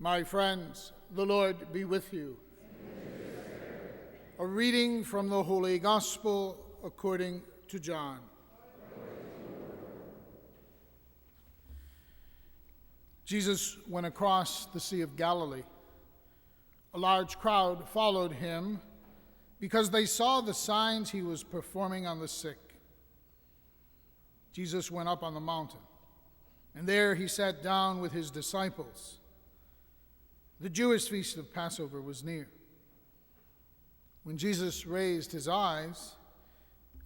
My friends, the Lord be with you. A reading from the Holy Gospel according to John. Jesus went across the Sea of Galilee. A large crowd followed him because they saw the signs he was performing on the sick. Jesus went up on the mountain, and there he sat down with his disciples. The Jewish feast of Passover was near. When Jesus raised his eyes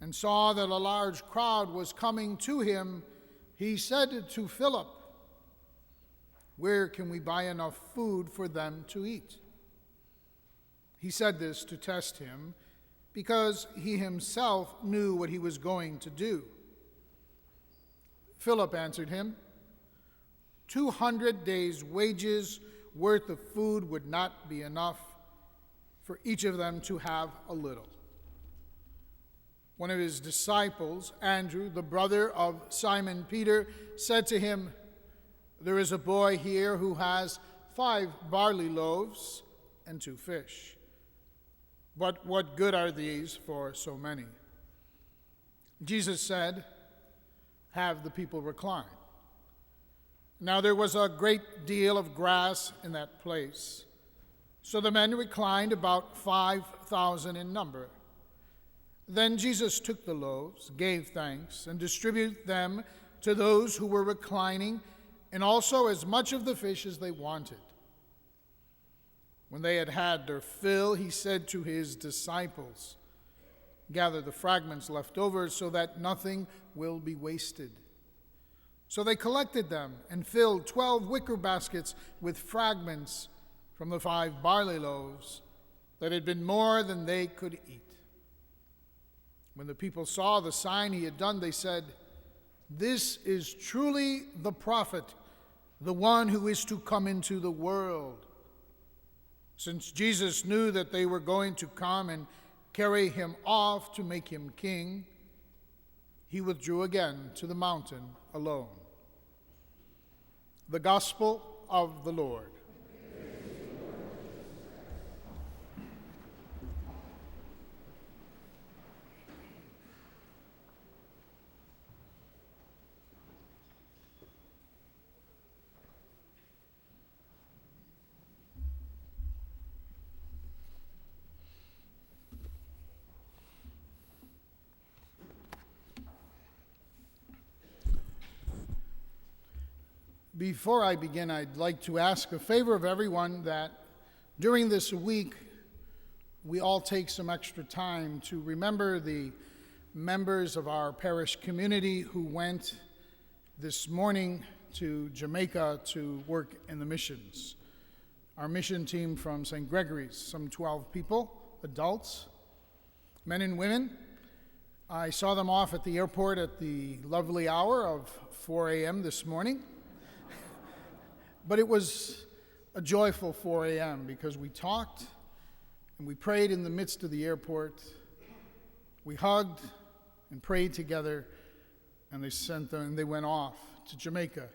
and saw that a large crowd was coming to him, he said to Philip, "Where can we buy enough food for them to eat?" He said this to test him, because he himself knew what he was going to do. Philip answered him, 200 days' wages worth of food would not be enough for each of them to have a little. One of his disciples, Andrew, the brother of Simon Peter, said to him, "There is a boy here who has 5 barley loaves and 2 fish. But what good are these for so many?" Jesus said, "Have the people recline." Now there was a great deal of grass in that place, so the men reclined, about 5,000 in number. Then Jesus took the loaves, gave thanks, and distributed them to those who were reclining, and also as much of the fish as they wanted. When they had had their fill, he said to his disciples, "Gather the fragments left over so that nothing will be wasted." So they collected them and filled 12 wicker baskets with fragments from the 5 barley loaves that had been more than they could eat. When the people saw the sign he had done, they said, "This is truly the prophet, the one who is to come into the world." Since Jesus knew that they were going to come and carry him off to make him king, he withdrew again to the mountain alone. The Gospel of the Lord. Before I begin, I'd like to ask a favor of everyone that during this week, we all take some extra time to remember the members of our parish community who went this morning to Jamaica to work in the missions. Our mission team from St. Gregory's, some 12 people, adults, men and women. I saw them off at the airport at the lovely hour of 4 a.m. this morning. But it was a joyful 4 a.m. because we talked and we prayed in the midst of the airport. We hugged and prayed together, and they sent them and they went off to Jamaica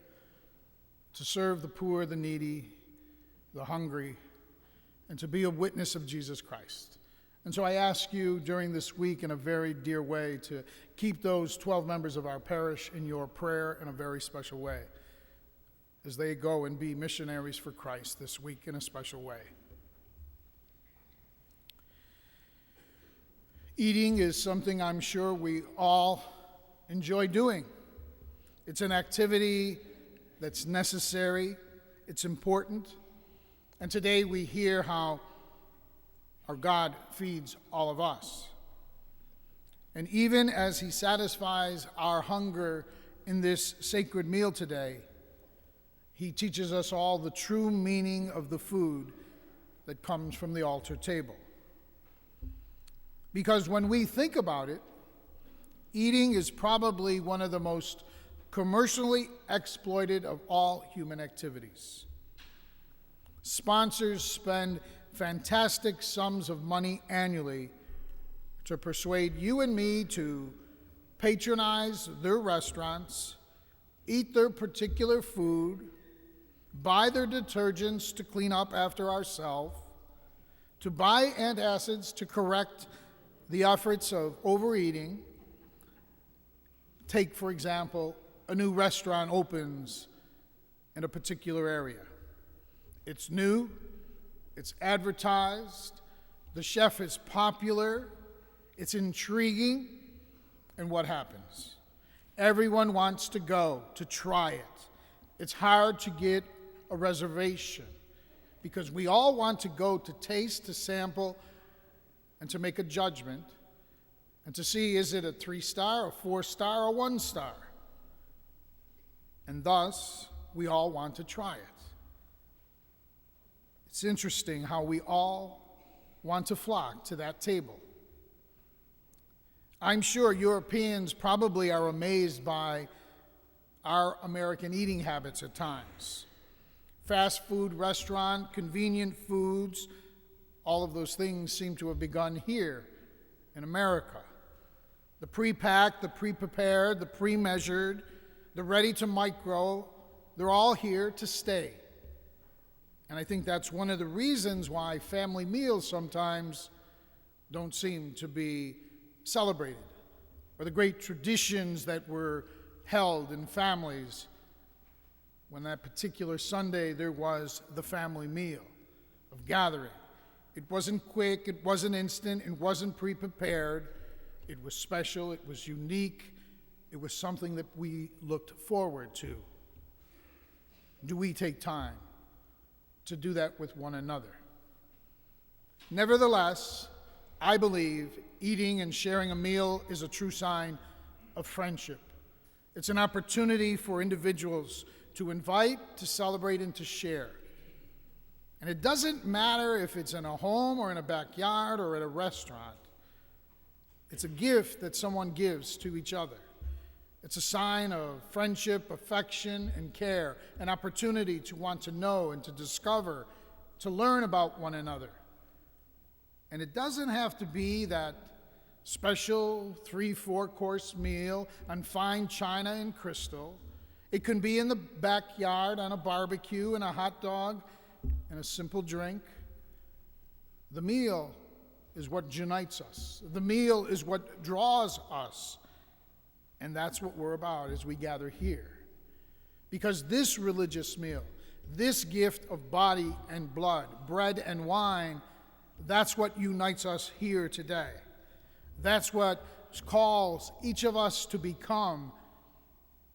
to serve the poor, the needy, the hungry, and to be a witness of Jesus Christ. And so I ask you during this week in a very dear way to keep those 12 members of our parish in your prayer in a very special way, as they go and be missionaries for Christ this week in a special way. Eating is something I'm sure we all enjoy doing. It's an activity that's necessary, it's important, and today we hear how our God feeds all of us. And even as he satisfies our hunger in this sacred meal today, he teaches us all the true meaning of the food that comes from the altar table. Because when we think about it, eating is probably one of the most commercially exploited of all human activities. Sponsors spend fantastic sums of money annually to persuade you and me to patronize their restaurants, eat their particular food, buy their detergents to clean up after ourselves, to buy antacids to correct the efforts of overeating. Take, for example, a new restaurant opens in a particular area. It's new, it's advertised, the chef is popular, it's intriguing, and what happens? Everyone wants to go to try it. It's hard to get a reservation because we all want to go to taste, to sample, and to make a judgment, and to see, is it a 3-star, a 4-star, or 1-star? And thus, we all want to try it. It's interesting how we all want to flock to that table. I'm sure Europeans probably are amazed by our American eating habits at times. Fast food restaurant, convenient foods, all of those things seem to have begun here in America. The pre-packed, the pre-prepared, the pre-measured, the ready-to-micro, they're all here to stay. And I think that's one of the reasons why family meals sometimes don't seem to be celebrated, or the great traditions that were held in families when that particular Sunday there was the family meal of gathering. It wasn't quick, it wasn't instant, it wasn't pre-prepared. It was special, it was unique, it was something that we looked forward to. Do we take time to do that with one another? Nevertheless, I believe eating and sharing a meal is a true sign of friendship. It's an opportunity for individuals to invite, to celebrate, and to share. And it doesn't matter if it's in a home or in a backyard or at a restaurant. It's a gift that someone gives to each other. It's a sign of friendship, affection, and care, an opportunity to want to know and to discover, to learn about one another. And it doesn't have to be that special 3-4-course meal on fine china and crystal. It can be in the backyard on a barbecue and a hot dog and a simple drink. The meal is what unites us. The meal is what draws us. And that's what we're about as we gather here. Because this religious meal, this gift of body and blood, bread and wine, that's what unites us here today. That's what calls each of us to become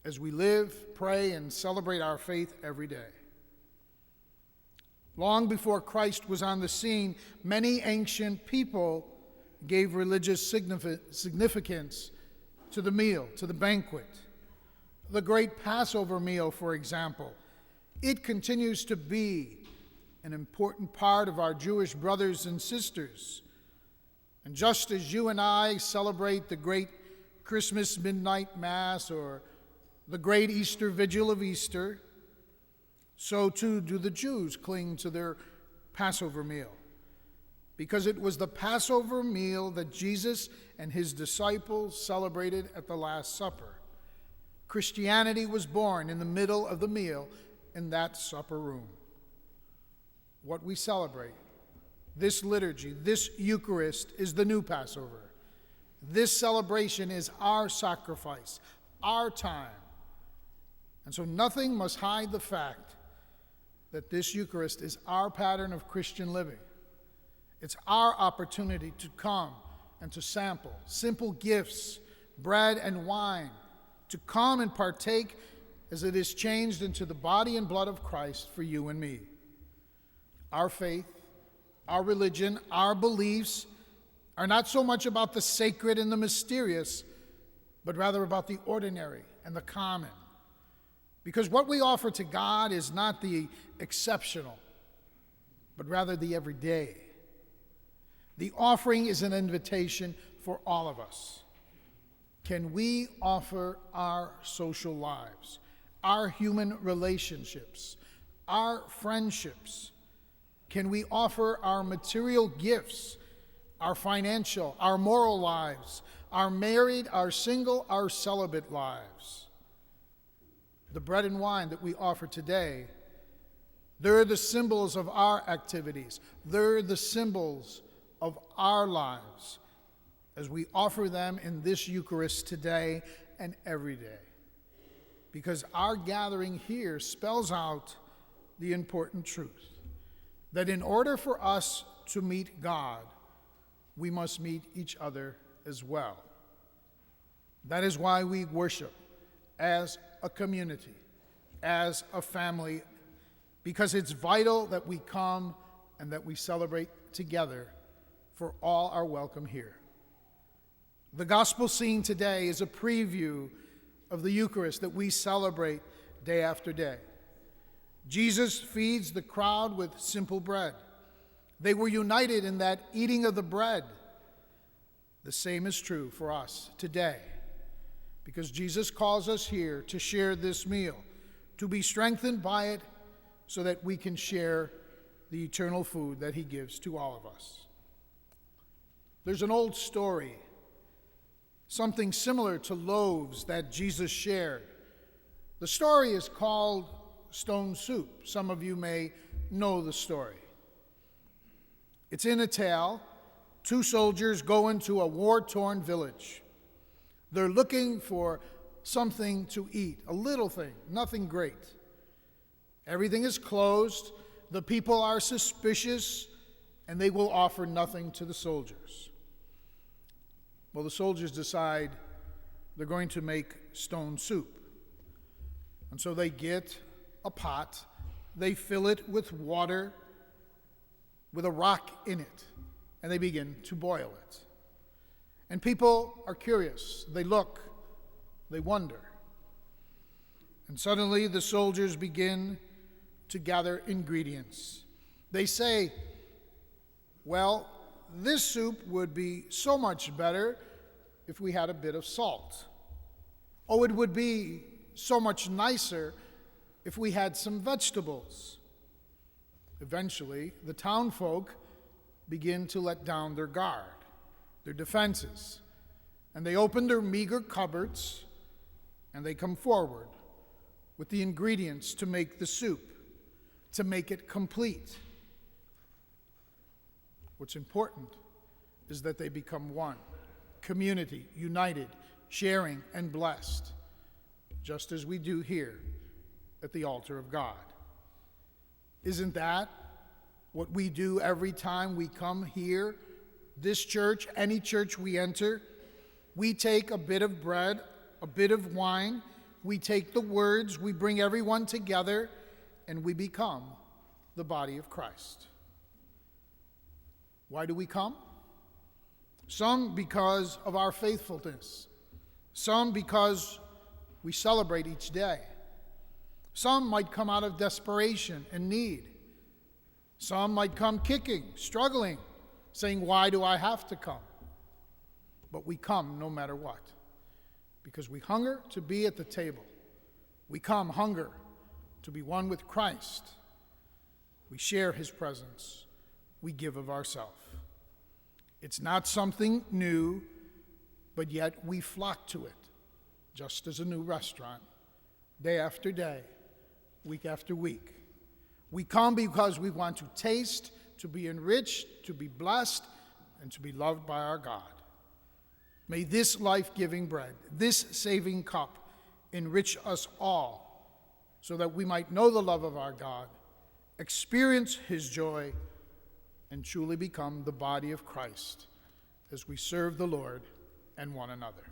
as we live, pray, and celebrate our faith every day. Long before Christ was on the scene, many ancient people gave religious significance to the meal, to the banquet. The great Passover meal, for example, it continues to be an important part of our Jewish brothers and sisters. And just as you and I celebrate the great Christmas midnight mass or the great Easter vigil of Easter, so too do the Jews cling to their Passover meal. Because it was the Passover meal that Jesus and his disciples celebrated at the Last Supper. Christianity was born in the middle of the meal in that supper room. What we celebrate, this liturgy, this Eucharist, is the new Passover. This celebration is our sacrifice, our time. And so nothing must hide the fact that this Eucharist is our pattern of Christian living. It's our opportunity to come and to sample simple gifts, bread and wine, to come and partake as it is changed into the body and blood of Christ for you and me. Our faith, our religion, our beliefs are not so much about the sacred and the mysterious, but rather about the ordinary and the common. Because what we offer to God is not the exceptional, but rather the everyday. The offering is an invitation for all of us. Can we offer our social lives, our human relationships, our friendships? Can we offer our material gifts, our financial, our moral lives, our married, our single, our celibate lives? The bread and wine that we offer today They're the symbols of our activities. They're the symbols of our lives as we offer them in this Eucharist today and every day. Because our gathering here spells out the important truth that in order for us to meet God, we must meet each other as well. That is why we worship as a community, as a family, because it's vital that we come and that we celebrate together, for all are welcome here. The gospel scene today is a preview of the Eucharist that we celebrate day after day. Jesus feeds the crowd with simple bread. They were united in that eating of the bread. The same is true for us today, because Jesus calls us here to share this meal, to be strengthened by it, so that we can share the eternal food that he gives to all of us. There's an old story, something similar to loaves that Jesus shared. The story is called Stone Soup. Some of you may know the story. It's in a tale. Two soldiers go into a war-torn village. They're looking for something to eat, a little thing, nothing great. Everything is closed, the people are suspicious, and they will offer nothing to the soldiers. Well, the soldiers decide they're going to make stone soup. And so they get a pot, they fill it with water, with a rock in it, and they begin to boil it. And people are curious. They look, they wonder. And suddenly the soldiers begin to gather ingredients. They say, well, this soup would be so much better if we had a bit of salt. Oh, it would be so much nicer if we had some vegetables. Eventually, the townfolk begin to let down their guard, their defenses, and they open their meager cupboards and they come forward with the ingredients to make the soup, to make it complete. What's important is that they become one, community, united, sharing, and blessed, just as we do here at the altar of God. Isn't that what we do every time we come here, this church, any church we enter? We take a bit of bread, a bit of wine, we take the words, we bring everyone together, and we become the body of Christ. Why do we come? Some because of our faithfulness. Some because we celebrate each day. Some might come out of desperation and need. Some might come kicking, struggling, saying, why do I have to come? But we come no matter what, because we hunger to be at the table. We come hunger to be one with Christ. We share his presence. We give of ourselves. It's not something new, but yet we flock to it, just as a new restaurant, day after day, week after week. We come because we want to taste, to be enriched, to be blessed, and to be loved by our God. May this life-giving bread, this saving cup, enrich us all, so that we might know the love of our God, experience his joy, and truly become the body of Christ as we serve the Lord and one another.